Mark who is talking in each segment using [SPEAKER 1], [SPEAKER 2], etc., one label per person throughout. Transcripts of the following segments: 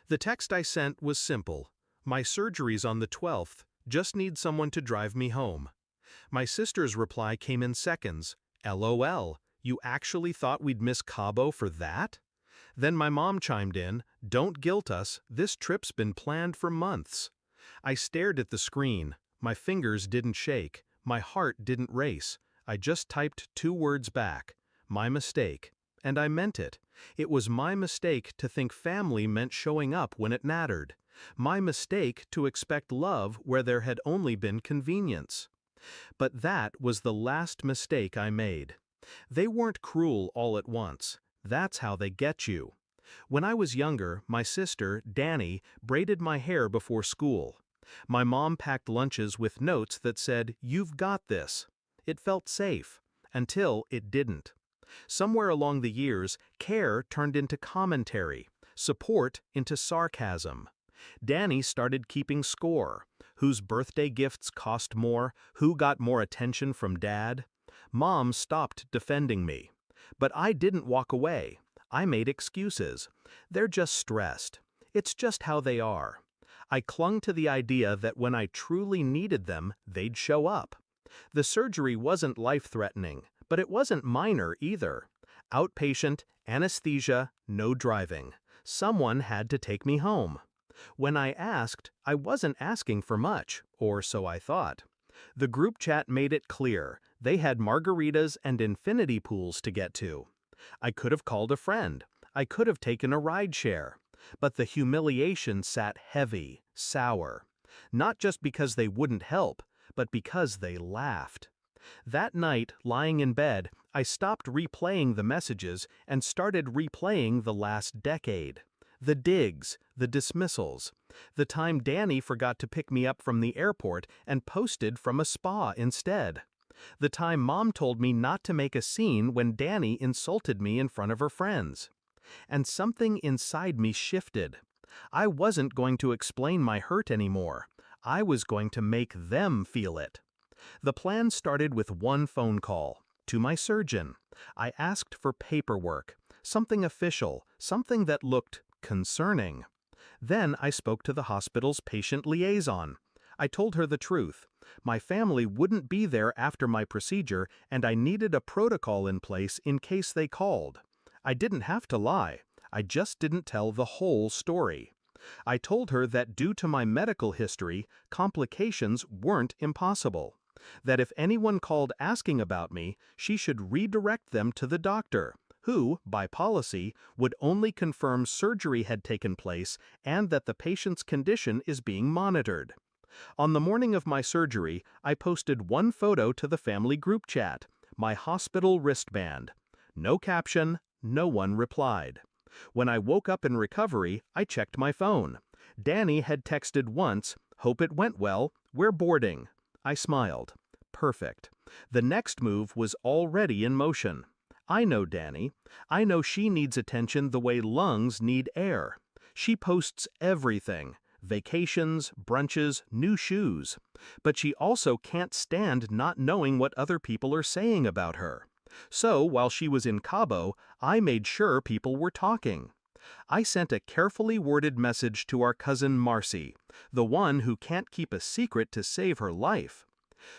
[SPEAKER 1] The text I sent was simple. My surgery's on the 12th, just need someone to drive me home. My sister's reply came in seconds. LOL, you actually thought we'd miss Cabo for that? Then my mom chimed in, don't guilt us, this trip's been planned for months. I stared at the screen. My fingers didn't shake. My heart didn't race. I just typed 2 words back. My mistake. And I meant it. It was my mistake to think family meant showing up when it mattered. My mistake to expect love where there had only been convenience. But that was the last mistake I made. They weren't cruel all at once. That's how they get you. When I was younger, my sister, Danny, braided my hair before school. My mom packed lunches with notes that said, "You've got this." It felt safe. Until it didn't. Somewhere along the years, care turned into commentary, support into sarcasm. Danny started keeping score. Whose birthday gifts cost more? Who got more attention from Dad? Mom stopped defending me. But I didn't walk away. I made excuses. They're just stressed. It's just how they are. I clung to the idea that when I truly needed them, they'd show up. The surgery wasn't life-threatening, but it wasn't minor either. Outpatient, anesthesia, no driving. Someone had to take me home. When I asked, I wasn't asking for much, or so I thought. The group chat made it clear. They had margaritas and infinity pools to get to. I could have called a friend. I could have taken a ride share. But the humiliation sat heavy, sour. Not just because they wouldn't help, but because they laughed. That night, lying in bed, I stopped replaying the messages and started replaying the last decade. The digs, the dismissals, the time Danny forgot to pick me up from the airport and posted from a spa instead. The time Mom told me not to make a scene when Danny insulted me in front of her friends. And something inside me shifted. I wasn't going to explain my hurt anymore. I was going to make them feel it. The plan started with one phone call, to my surgeon. I asked for paperwork, something official, something that looked concerning. Then I spoke to the hospital's patient liaison. I told her the truth. My family wouldn't be there after my procedure, and I needed a protocol in place in case they called. I didn't have to lie. I just didn't tell the whole story. I told her that due to my medical history, complications weren't impossible. That if anyone called asking about me, she should redirect them to the doctor, who, by policy, would only confirm surgery had taken place and that the patient's condition is being monitored. On the morning of my surgery, I posted one photo to the family group chat, my hospital wristband. No caption, no one replied. When I woke up in recovery, I checked my phone. Danny had texted once, "Hope it went well, we're boarding." I smiled. Perfect. The next move was already in motion. I know Danny. I know she needs attention the way lungs need air. She posts everything. Vacations, brunches, new shoes. But she also can't stand not knowing what other people are saying about her. So, while she was in Cabo, I made sure people were talking. I sent a carefully worded message to our cousin Marcy, the one who can't keep a secret to save her life.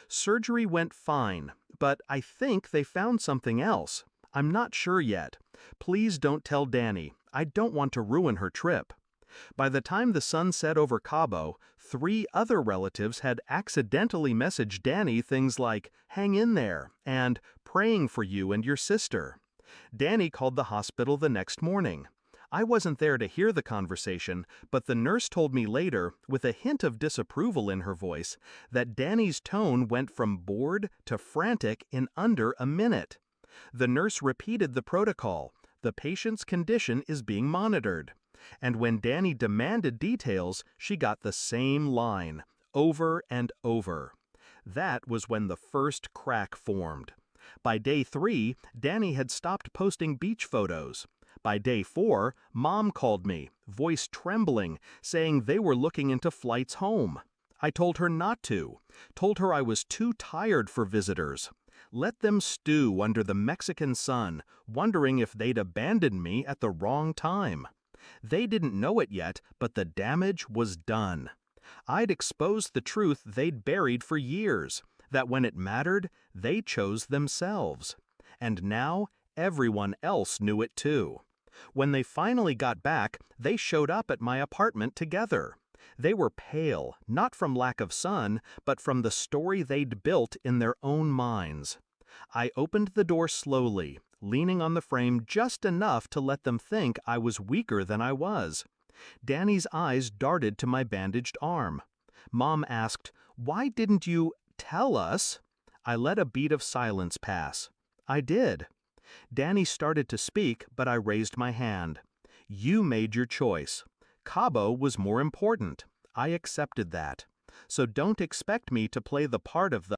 [SPEAKER 1] Surgery went fine, but I think they found something else. I'm not sure yet. Please don't tell Danny. I don't want to ruin her trip. By the time the sun set over Cabo, 3 other relatives had accidentally messaged Danny things like, "Hang in there," and "praying for you and your sister." Danny called the hospital the next morning. I wasn't there to hear the conversation, but the nurse told me later, with a hint of disapproval in her voice, that Danny's tone went from bored to frantic in under a minute. The nurse repeated the protocol. The patient's condition is being monitored. And when Danny demanded details, she got the same line, over and over. That was when the first crack formed. By day 3, Danny had stopped posting beach photos. By day 4, Mom called me, voice trembling, saying they were looking into flights home. I told her not to. Told her I was too tired for visitors. Let them stew under the Mexican sun, wondering if they'd abandoned me at the wrong time. They didn't know it yet, but the damage was done. I'd exposed the truth they'd buried for years, that when it mattered, they chose themselves. And now, everyone else knew it too. When they finally got back, they showed up at my apartment together. They were pale, not from lack of sun, but from the story they'd built in their own minds. I opened the door slowly, leaning on the frame just enough to let them think I was weaker than I was. Danny's eyes darted to my bandaged arm. Mom asked, "Why didn't you tell us?" I let a beat of silence pass. I did. Danny started to speak, but I raised my hand. You made your choice. Cabo was more important. I accepted that. So don't expect me to play the part of the